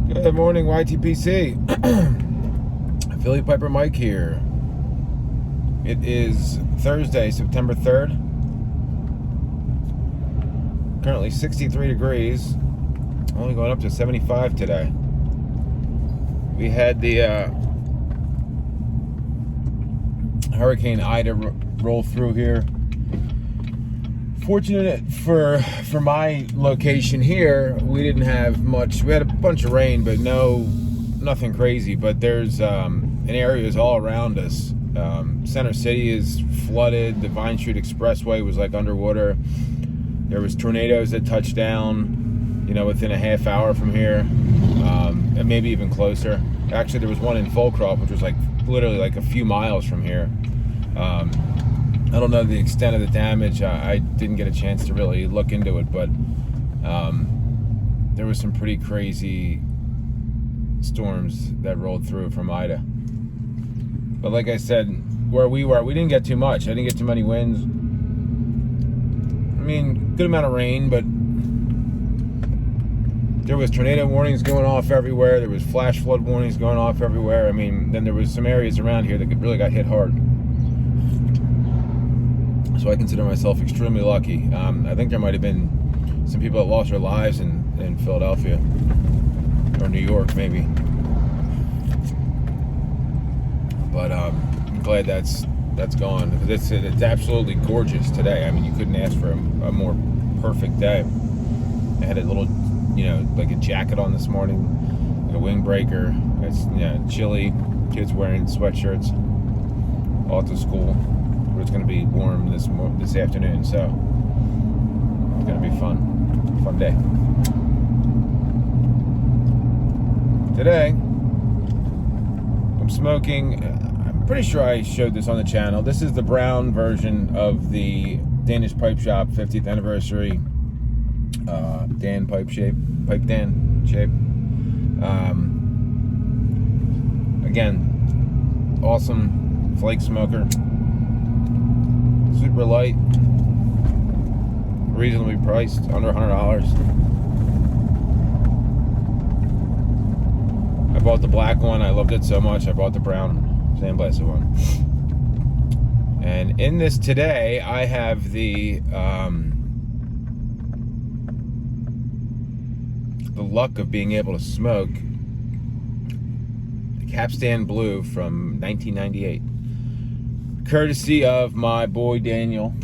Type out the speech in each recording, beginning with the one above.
Good morning, YTPC. Philly Piper Mike here. It is Thursday, September 3rd. Currently 63 degrees. Only going up to 75 today. We had the Hurricane Ida roll through here. Fortunate for my location here, we didn't have much. We had a bunch of rain, but nothing crazy. But there's in areas all around us. Center City is flooded. The Vine Street Expressway was like underwater. There was tornadoes that touched down, within a half hour from here, and maybe even closer. Actually, there was one in Fulcroft, which was like literally like a few miles from here. I don't know the extent of the damage. I didn't get a chance to really look into it, but there was some pretty crazy storms that rolled through from Ida. But like I said, where we were, we didn't get too much. I didn't get too many winds. I mean, good amount of rain, but there was tornado warnings going off everywhere. There was flash flood warnings going off everywhere. I mean, then there was some areas around here that really got hit hard. So I consider myself extremely lucky. I think there might have been some people that lost their lives in Philadelphia or New York, maybe. But I'm glad that's gone. It's absolutely gorgeous today. I mean, you couldn't ask for a more perfect day. I had a little, like a jacket on this morning, like a windbreaker. It's chilly. Kids wearing sweatshirts. All to school. It's going to be warm this afternoon, so it's going to be fun day. Today, I'm smoking. I'm pretty sure I showed this on the channel. This is the brown version of the Danish Pipe Shop 50th anniversary pipe Dan shape. Again, awesome flake smoker. Super light, reasonably priced, under $100. I bought the black one. I loved it so much. I bought the brown sandblasted one. And in this today, I have the luck of being able to smoke the Capstan Blue from 1998. Courtesy of my boy Daniel.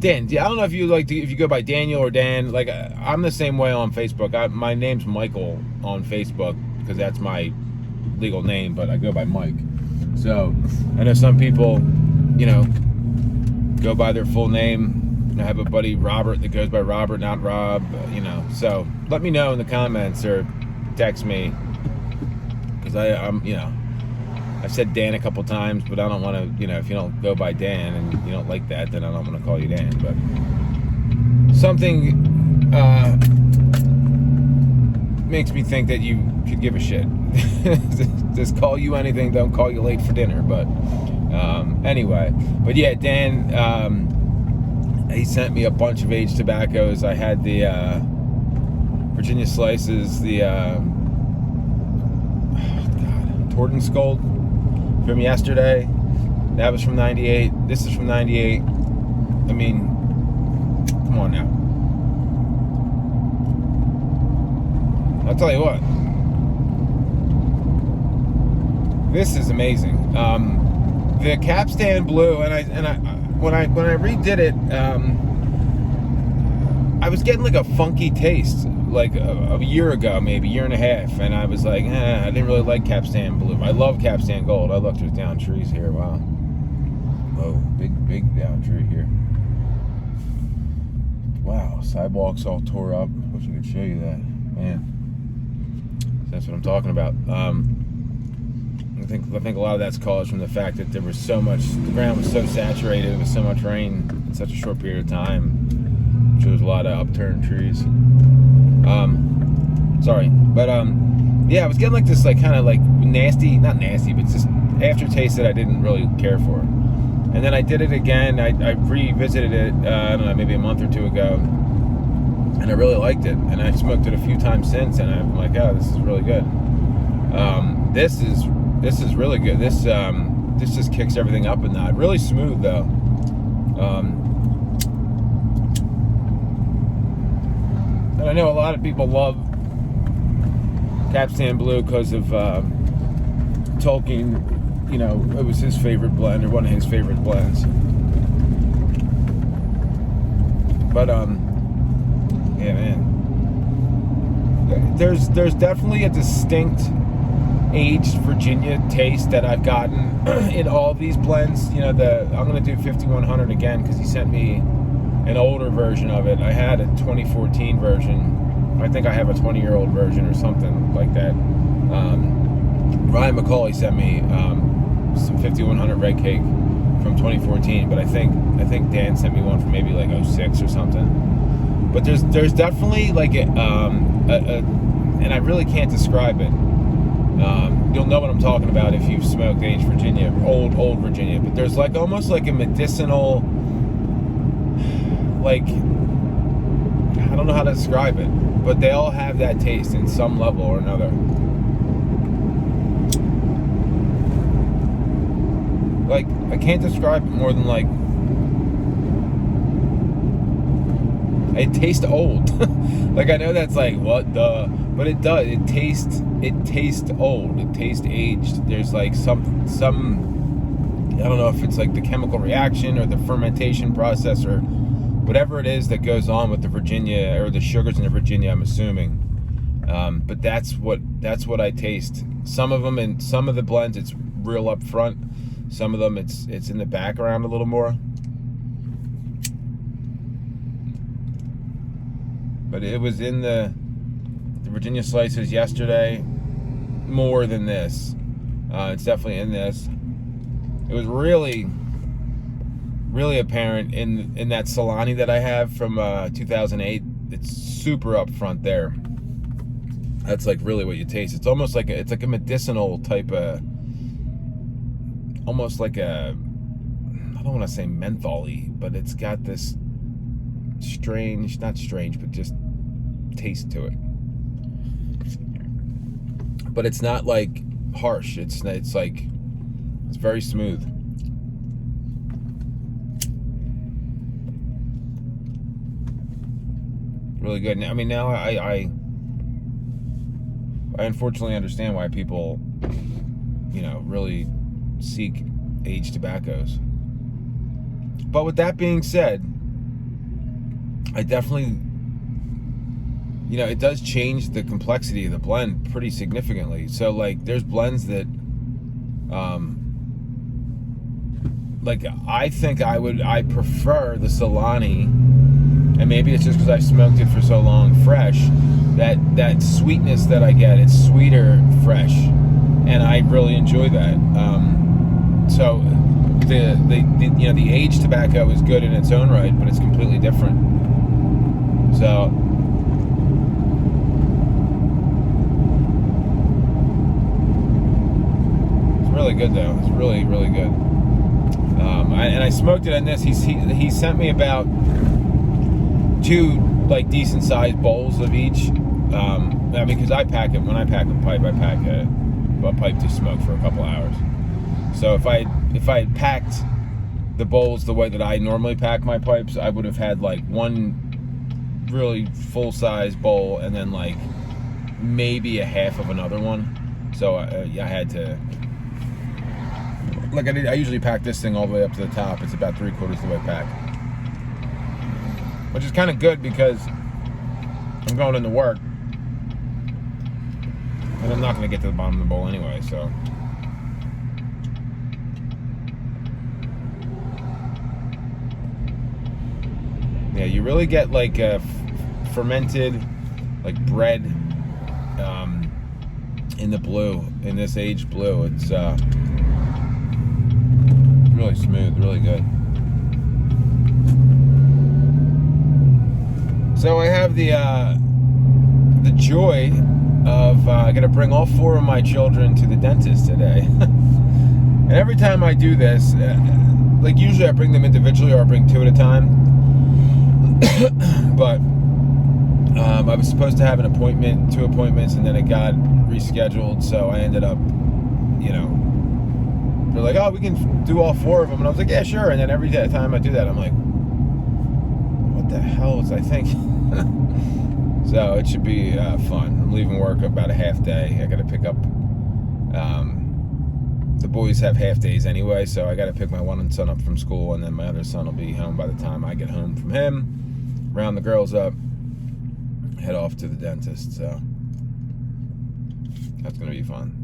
Dan, I don't know if you go by Daniel or Dan. Like, I'm the same way on Facebook. My name's Michael on Facebook because that's my legal name, but I go by Mike. So I know some people, go by their full name. I have a buddy Robert that goes by Robert, not Rob. So let me know in the comments or text me because I'm. I've said Dan a couple times, but I don't want to, if you don't go by Dan and you don't like that, then I don't want to call you Dan. But something makes me think that you could give a shit. Just call you anything, don't call you late for dinner. But anyway, but yeah, Dan, he sent me a bunch of aged tobaccos. I had the Virginia Slices, the Tordenskjold from yesterday. That was from 98. This is from 98. I mean, come on now. I'll tell you what. This is amazing. The Capstan Blue, and I when I redid it, I was getting like a funky taste like a year ago, maybe a year and a half, and I was like, I didn't really like Capstan Blue. I love Capstan Gold. Look, there's down trees here. Wow. Whoa, big down tree here. Wow, sidewalks all tore up. Wish I could show you that, man. That's what I'm talking about. I think a lot of that's caused from the fact that there was so much. The ground was so saturated with so much rain in such a short period of time. Which was a lot of upturned trees. Yeah, I was getting like this, like kind of like nasty, not nasty, but just aftertaste that I didn't really care for. And then I did it again. I revisited it, I don't know, maybe a month or two ago. and I really liked it. And I smoked it a few times since, and I'm like, oh, this is really good. This is really good. This just kicks everything up a notch. Really smooth though. And I know a lot of people love Capstan Blue because of Tolkien. You know, it was his favorite blend, or one of his favorite blends. But yeah, man. There's definitely a distinct aged Virginia taste that I've gotten in all these blends. You know, I'm gonna do 5100 again because he sent me an older version of it. I had a 2014 version. I think I have a 20-year-old version or something like that. Ryan McCauley sent me some 5100 red cake from 2014, but I think Dan sent me one from maybe like 06 or something. But there's definitely like a and I really can't describe it. You'll know what I'm talking about if you've smoked aged Virginia, old Virginia. But there's like almost like a medicinal, like, I don't know how to describe it, but they all have that taste in some level or another. Like, I can't describe it more than like, it tastes old. Like, I know that's like, what the, but it does. It tastes old. It tastes aged. There's like some, I don't know if it's like the chemical reaction or the fermentation process or whatever it is that goes on with the Virginia, or the sugars in the Virginia, I'm assuming. But that's what I taste. Some of them, in some of the blends, it's real up front. Some of them, it's in the background a little more. But it was in the Virginia slices yesterday more than this. It's definitely in this. It was really apparent in that Solani that I have from 2008. It's super up front there. That's like really what you taste. It's almost like it's like a medicinal type of, almost like a, I don't want to say menthol-y, but it's got this strange, not strange, but just taste to it. But it's not like harsh. It's like, it's very smooth. Really good. I mean, now I unfortunately understand why people, you know, really seek aged tobaccos. But with that being said, I definitely, you know, it does change the complexity of the blend pretty significantly. So like, there's blends that, like, I think I prefer the Solani, and maybe it's just because I've smoked it for so long fresh, that sweetness that I get, it's sweeter fresh, and I really enjoy that. So the you know, the aged tobacco is good in its own right, but it's completely different. So it's really good though. It's really good. And I smoked it on this. He sent me about 2 like decent sized bowls of each. I mean, because I pack it, when I pack a pipe, I pack a pipe to smoke for a couple hours. So if I had packed the bowls the way that I normally pack my pipes, I would have had like one really full size bowl and then like maybe a half of another one. So I had to, like, I usually pack this thing all the way up to the top. It's about 3/4 of the way packed, which is kind of good because I'm going into work and I'm not going to get to the bottom of the bowl anyway, so. Yeah, you really get like a fermented, like bread, in the blue, in this aged blue. It's really smooth, really good. So I have the joy of I got to bring all 4 of my children to the dentist today, and every time I do this, like usually I bring them individually or I bring 2 at a time. But I was supposed to have an appointment, 2 appointments, and then it got rescheduled. So I ended up, they're like, oh, we can do all 4 of them. And I was like, yeah, sure. And then every time I do that, I'm like, what the hell was I thinking? So it should be fun. I'm leaving work about a half day. I got to pick up, the boys have half days anyway, so I got to pick my one son up from school, and then my other son will be home by the time I get home from him, round the girls up, head off to the dentist. So that's going to be fun.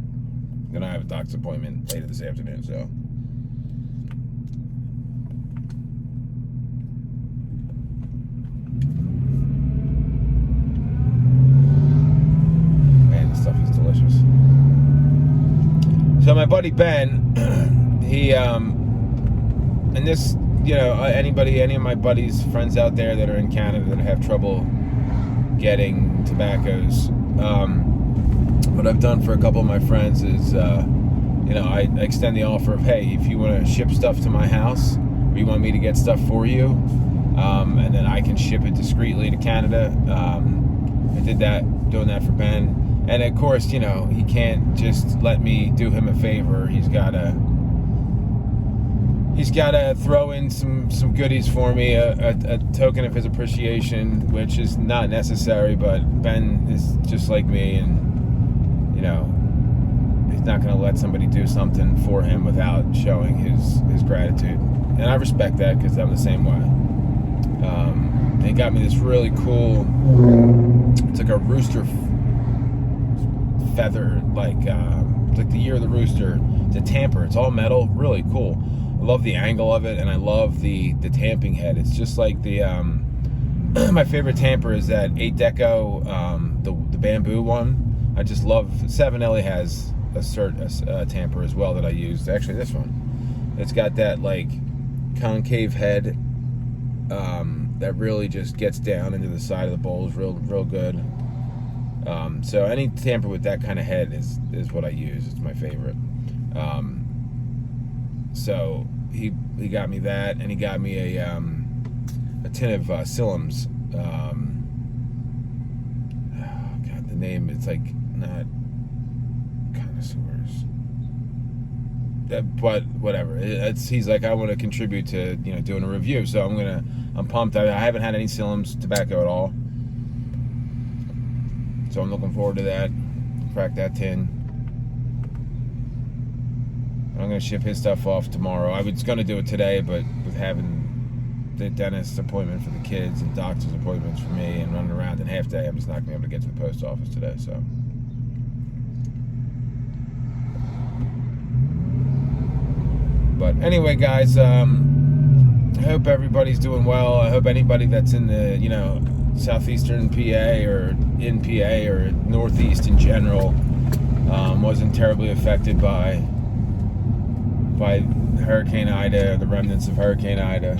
Then I have a doctor's appointment later this afternoon, so. Man, this stuff is delicious. So my buddy Ben, he, and this, any of my buddies, friends out there that are in Canada that have trouble getting tobaccos, what I've done for a couple of my friends is, I extend the offer of, hey, if you want to ship stuff to my house, or you want me to get stuff for you, and then I can ship it discreetly to Canada. I did that, doing that for Ben. And of course, he can't just let me do him a favor. He's gotta throw in some goodies for me, a token of his appreciation, which is not necessary, but Ben is just like me, and he's not going to let somebody do something for him without showing his gratitude. And I respect that, because I'm the same way. He got me this really cool, it's like a rooster feather, like the year of the rooster. It's a tamper. It's all metal, really cool. I love the angle of it, and I love the tamping head. It's just like the my favorite tamper is that 8 Deco, the bamboo one. I just love. 7Ellie has a tamper as well that I used. Actually, this one. It's got that like concave head that really just gets down into the side of the bowls, real good. So any tamper with that kind of head is what I use. It's my favorite. So he got me that, and he got me a tin of Sillums. God, the name, it's like not connoisseurs. But whatever. He's like, I want to contribute to doing a review, so I'm pumped. I haven't had any Sillums tobacco at all. So I'm looking forward to that. Crack that tin. I'm going to ship his stuff off tomorrow. I was going to do it today, but with having the dentist appointment for the kids and doctor's appointments for me and running around in half day, I'm just not going to be able to get to the post office today. So, but anyway, guys, I hope everybody's doing well. I hope anybody that's in the southeastern PA or in PA or northeast in general wasn't terribly affected by Hurricane Ida, the remnants of Hurricane Ida.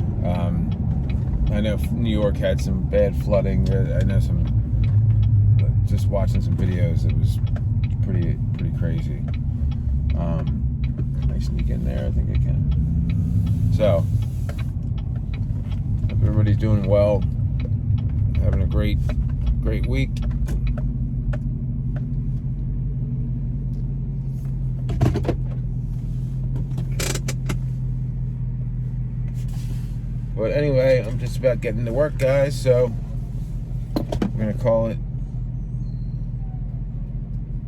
I know New York had some bad flooding. I know just watching some videos, it was pretty crazy. Can I sneak in there? I think I can. So, hope everybody's doing well, having a great week. But anyway, I'm just about getting to work, guys, so I'm going to call it.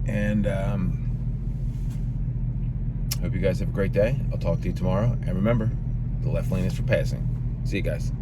And hope you guys have a great day. I'll talk to you tomorrow. And remember, the left lane is for passing. See you guys.